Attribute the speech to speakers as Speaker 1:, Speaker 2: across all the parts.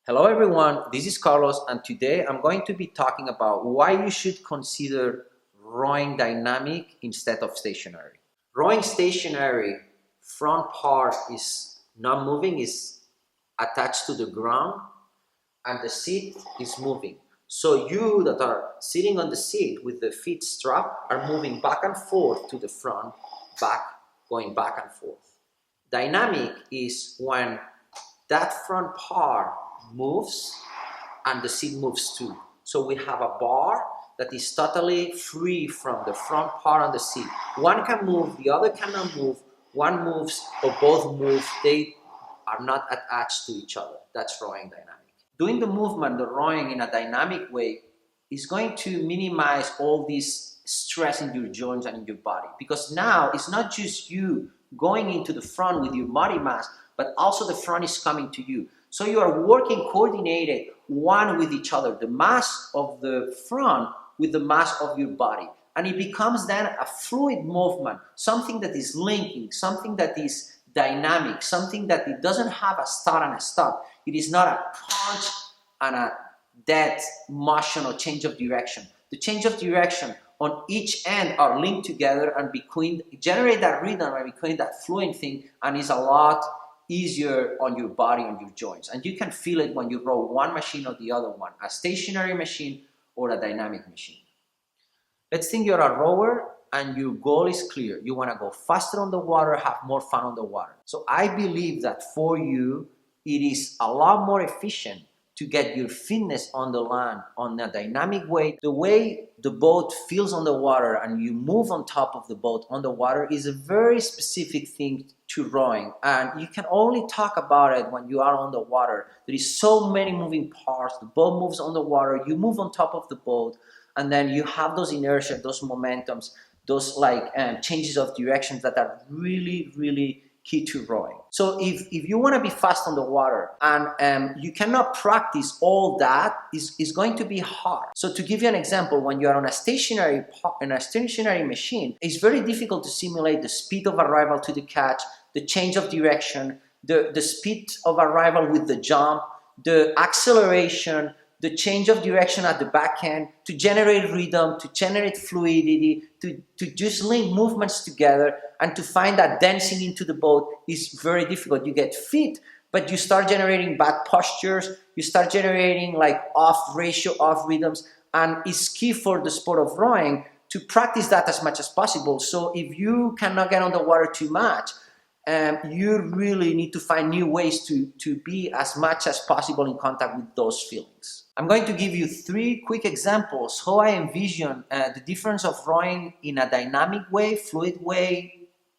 Speaker 1: Hello everyone, this is Carlos and today I'm going to be talking about why you should consider rowing dynamic instead of stationary. Rowing stationary, front part is not moving, is attached to the ground and the seat is moving. So you that are sitting on the seat with the feet strapped are moving back and forth to the front, going back and forth. Dynamic is when that front part moves and the seat moves too. So we have a bar that is totally free from the front part on the seat. One can move, the other cannot move. One moves or both move. They are not attached to each other. That's rowing dynamic. Doing the movement, the rowing in a dynamic way is going to minimize all this stress in your joints and in your body, because now it's not just you going into the front with your body mass, but also the front is coming to you. So you are working coordinated one with each other, the mass of the front with the mass of your body. And it becomes then a fluid movement, something that is linking, something that is dynamic, something that it doesn't have a start and a stop. It is not a punch and a dead motion or change of direction. The change of direction on each end are linked together and generate that rhythm and between that fluid thing, and is a lot easier on your body, on your joints. And you can feel it when you row one machine or the other one, a stationary machine or a dynamic machine. Let's think you're a rower and your goal is clear. You want to go faster on the water, have more fun on the water. So I believe that for you, it is a lot more efficient to get your fitness on the land on a dynamic way. The way the boat feels on the water and you move on top of the boat on the water is a very specific thing to rowing, and you can only talk about it when you are on the water. There is so many moving parts. The boat moves on the water, you move on top of the boat, and then you have those inertia, those momentums, those changes of directions that are really key to rowing. So if you want to be fast on the water and you cannot practice all that, is going to be hard. So to give you an example, when you are on a stationary machine, it's very difficult to simulate the speed of arrival to the catch, the change of direction, the speed of arrival with the jump, the acceleration, the change of direction at the back end, to generate rhythm, to generate fluidity, to just link movements together, and to find that dancing into the boat is very difficult. You get fit, but you start generating bad postures, you start generating off ratio, off rhythms, and it's key for the sport of rowing to practice that as much as possible. So if you cannot get on the water too much, you really need to find new ways to be as much as possible in contact with those feelings. I'm going to give you 3 quick examples how I envision the difference of rowing in a dynamic way, fluid way,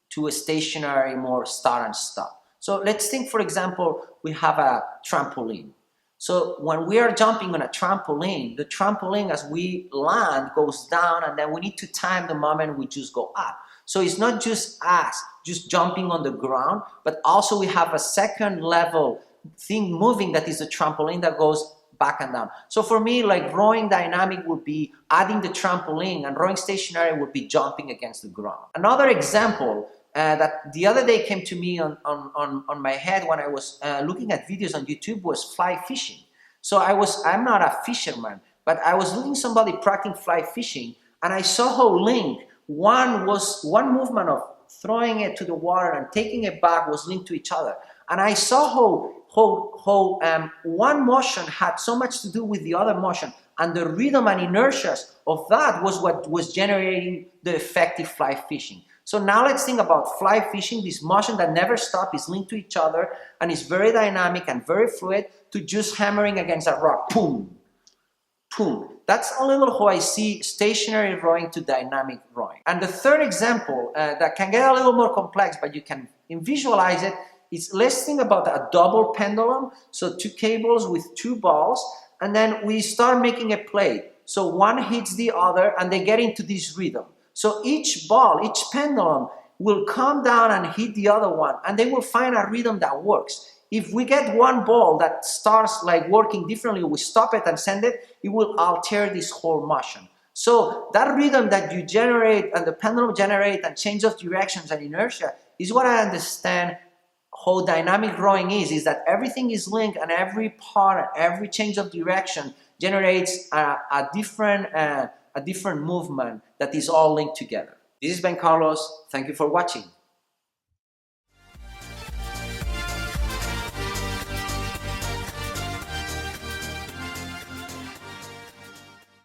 Speaker 1: to a stationary, more start and stop. So let's think, for example, we have a trampoline. So when we are jumping on a trampoline, the trampoline as we land goes down, and then we need to time the moment we just go up. So it's not just us just jumping on the ground, but also we have a second level thing moving that is the trampoline that goes back and down. So for me, rowing dynamic would be adding the trampoline, and rowing stationary would be jumping against the ground. Another example that the other day came to me on my head when I was looking at videos on YouTube was fly fishing. So I'm not a fisherman, but I was looking somebody practicing fly fishing, and I saw how linked one movement of throwing it to the water and taking it back was linked to each other. And I saw how one motion had so much to do with the other motion, and the rhythm and inertias of that was what was generating the effective fly fishing. So now let's think about fly fishing, this motion that never stops, is linked to each other, and is very dynamic and very fluid, to just hammering against a rock, boom, boom. That's a little how I see stationary rowing to dynamic rowing. And the third example that can get a little more complex, but you can visualize it, is let's think about a double pendulum. So 2 cables with 2 balls, and then we start making a play. So one hits the other and they get into this rhythm. So each ball, each pendulum will come down and hit the other one, and they will find a rhythm that works. If we get one ball that starts working differently, we stop it and send it, it will alter this whole motion. So that rhythm that you generate and the pendulum generate and change of directions and inertia is what I understand how dynamic rowing is that everything is linked, and every part, every change of direction generates a different movement that is all linked together. This is Ben Carlos. Thank you for watching.